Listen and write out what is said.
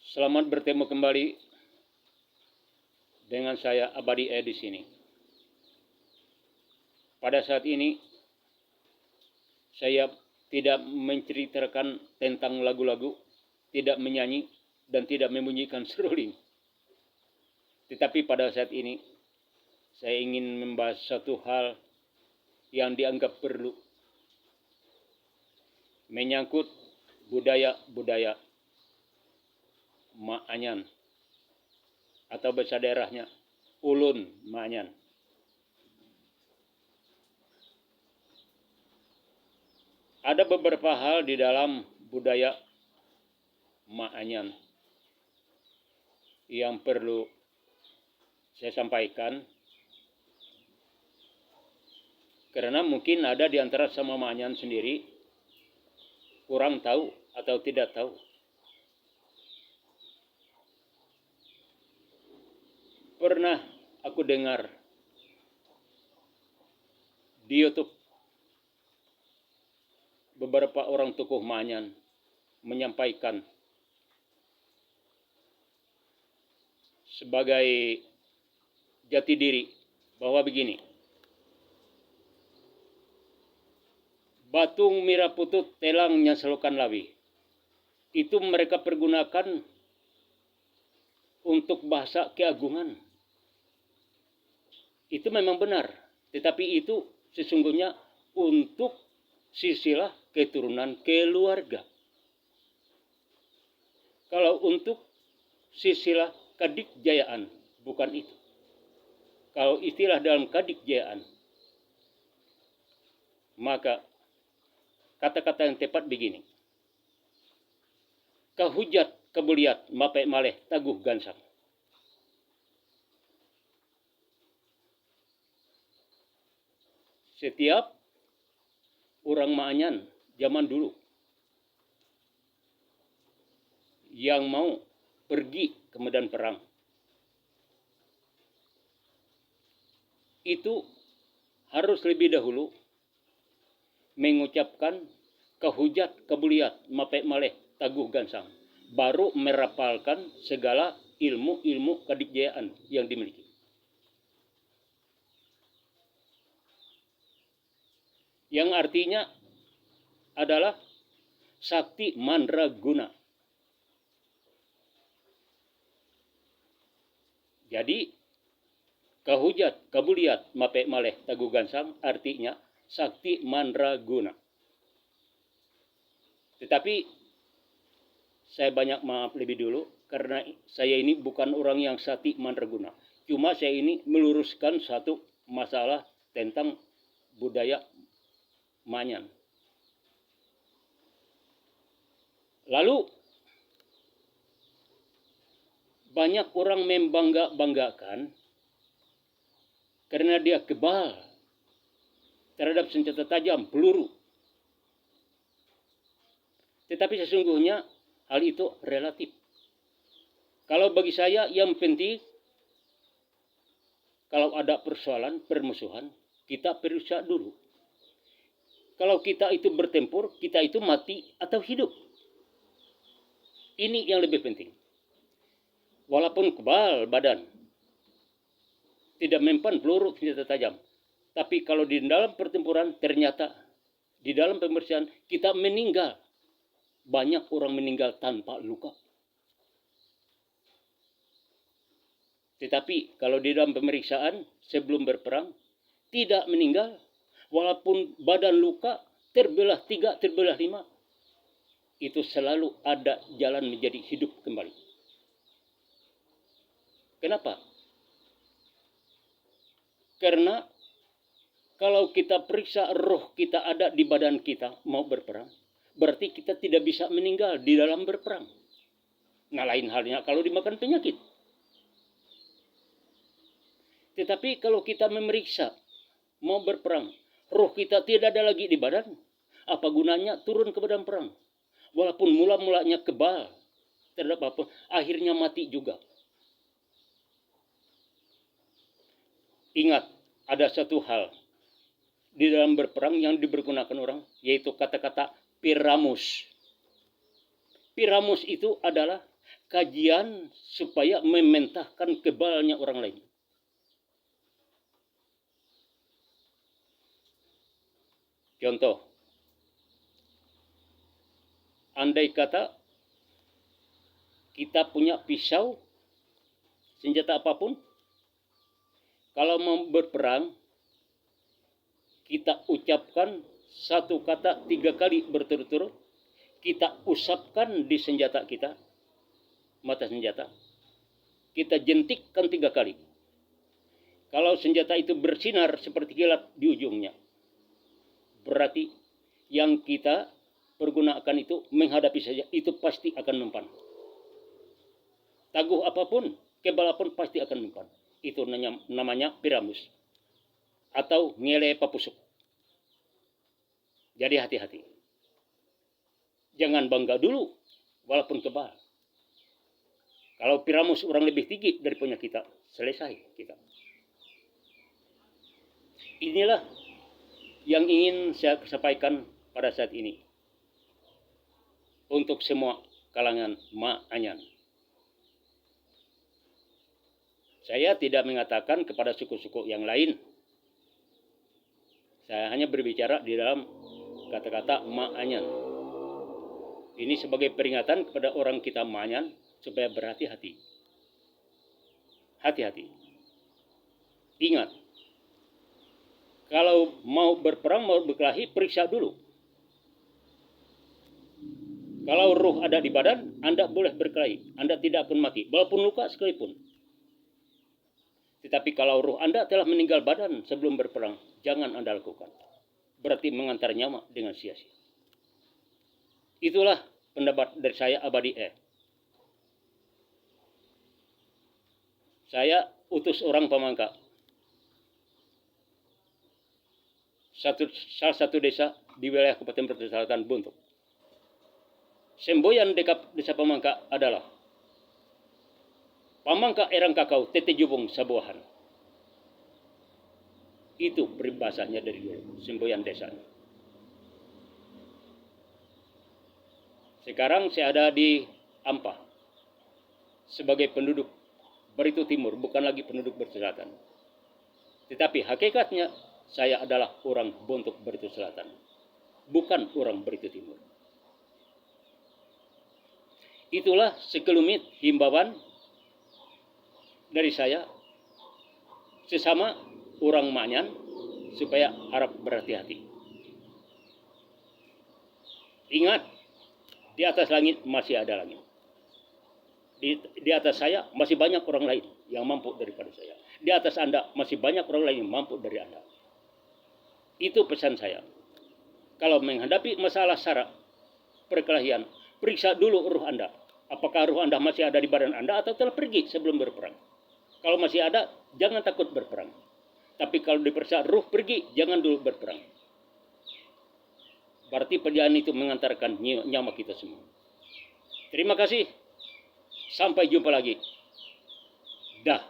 Selamat bertemu kembali dengan saya Abadi di sini. Pada saat ini saya tidak menceritakan tentang lagu-lagu, tidak menyanyi dan tidak membunyikan seruling. Tetapi pada saat ini saya ingin membahas satu hal yang dianggap perlu, menyangkut budaya-budaya Maanyan atau bahasa daerahnya Ulun Maanyan. Ada beberapa hal di dalam budaya Maanyan yang perlu saya sampaikan, karena mungkin ada di antara sama Maanyan sendiri kurang tahu atau tidak tahu. Pernah aku dengar di YouTube beberapa orang tokoh Maanyan menyampaikan sebagai jati diri bahwa begini: Batung mira putut telang nyaselukan lawi. Itu mereka pergunakan untuk bahasa keagungan. Itu memang benar, tetapi itu sesungguhnya untuk silsilah keturunan keluarga. Kalau untuk silsilah kadikjayaan, bukan itu. Kalau istilah dalam kadikjayaan, maka kata-kata yang tepat begini: kahujat kebuliat mape maleh taguh gansang. Setiap orang Maanyan zaman dulu yang mau pergi ke medan perang itu harus lebih dahulu mengucapkan kahujat kebuliat mape maleh taguh gansang, baru merapalkan segala ilmu-ilmu kadikjayaan yang dimiliki. Yang artinya adalah sakti mandraguna. Jadi kahujat kabuliat mape maleh taguh gansang artinya sakti mandraguna. Tetapi saya banyak maaf lebih dulu, karena saya ini bukan orang yang sakti mandraguna. Cuma saya ini meluruskan satu masalah tentang budaya Maanyan. Lalu banyak orang membangga-banggakan karena dia kebal terhadap senjata tajam, peluru. Tetapi sesungguhnya hal itu relatif. Kalau bagi saya yang penting, kalau ada persoalan, permusuhan, kita periksa dulu. Kalau kita itu bertempur, kita itu mati atau hidup. Ini yang lebih penting. Walaupun kebal badan, tidak mempan peluru senjata tajam, tapi kalau di dalam pertempuran ternyata di dalam pembersihan kita meninggal, banyak orang meninggal tanpa luka. Tetapi kalau di dalam pemeriksaan sebelum berperang tidak meninggal, walaupun badan luka terbelah 3, terbelah 5, itu selalu ada jalan menjadi hidup kembali. Kenapa? Karena kalau kita periksa roh kita ada di badan kita mau berperang, berarti kita tidak bisa meninggal di dalam berperang. Nah, lain halnya kalau dimakan penyakit. Tetapi kalau kita memeriksa mau berperang, roh kita tidak ada lagi di badan, apa gunanya turun ke medan perang? Walaupun mula-mulanya kebal terhadap apa, akhirnya mati juga. Ingat, ada satu hal di dalam berperang yang dipergunakan orang, yaitu kata-kata piramus. Piramus itu adalah kajian supaya mementahkan kebalnya orang lain. Contoh, andai kata kita punya pisau, senjata apapun, kalau mau berperang, kita ucapkan satu kata 3 kali berturut-turut, kita usapkan di senjata kita, mata senjata, kita jentikkan 3 kali. Kalau senjata itu bersinar seperti kilat di ujungnya, berarti yang kita pergunakan itu menghadapi saja, itu pasti akan mempan. Taguh apapun, kebal apapun pasti akan mempan. Itu namanya piramus atau ngele papusuk. Jadi hati-hati. Jangan bangga dulu walaupun kebal. Kalau piramus orang lebih tinggi daripada kita, selesai kita. Inilah yang ingin saya sampaikan pada saat ini untuk semua kalangan Ma'anyan. Saya tidak mengatakan kepada suku-suku yang lain. Saya hanya berbicara di dalam kata-kata Ma'anyan. Ini sebagai peringatan kepada orang kita Ma'anyan supaya berhati-hati. Hati-hati. Ingat, kalau mau berperang, mau berkelahi, periksa dulu. Kalau ruh ada di badan, Anda boleh berkelahi. Anda tidak akan mati, walaupun luka sekalipun. Tetapi kalau ruh Anda telah meninggal badan sebelum berperang, jangan Anda lakukan. Berarti mengantar nyawa dengan sia-sia. Itulah pendapat dari saya, Abadi E. Saya utus orang Pamangka. Salah satu desa di wilayah Kabupaten Brebes Selatan Buntuk. Semboyan dekat desa Pamangka adalah Pamangka erang kakau tete jubung sabuahan. Itu peribahasanya dari dulu, semboyan desa. Sekarang saya ada di Ampah sebagai penduduk Barito Timur, bukan lagi penduduk Barito Selatan. Tetapi hakikatnya saya adalah orang Buntuk Barito Selatan, bukan orang Barito Timur. Itulah sekelumit himbauan dari saya sesama orang Ma'anyan supaya harap berhati-hati. Ingat, di atas langit masih ada langit. Di atas saya masih banyak orang lain yang mampu daripada saya. Di atas Anda masih banyak orang lain yang mampu dari Anda. Itu pesan saya. Kalau menghadapi masalah sara perkelahian, periksa dulu ruh Anda. Apakah ruh Anda masih ada di badan Anda atau telah pergi sebelum berperang? Kalau masih ada, jangan takut berperang. Tapi kalau diperiksa ruh pergi, jangan dulu berperang. Berarti perjalanan itu mengantarkan nyawa kita semua. Terima kasih. Sampai jumpa lagi. Dah.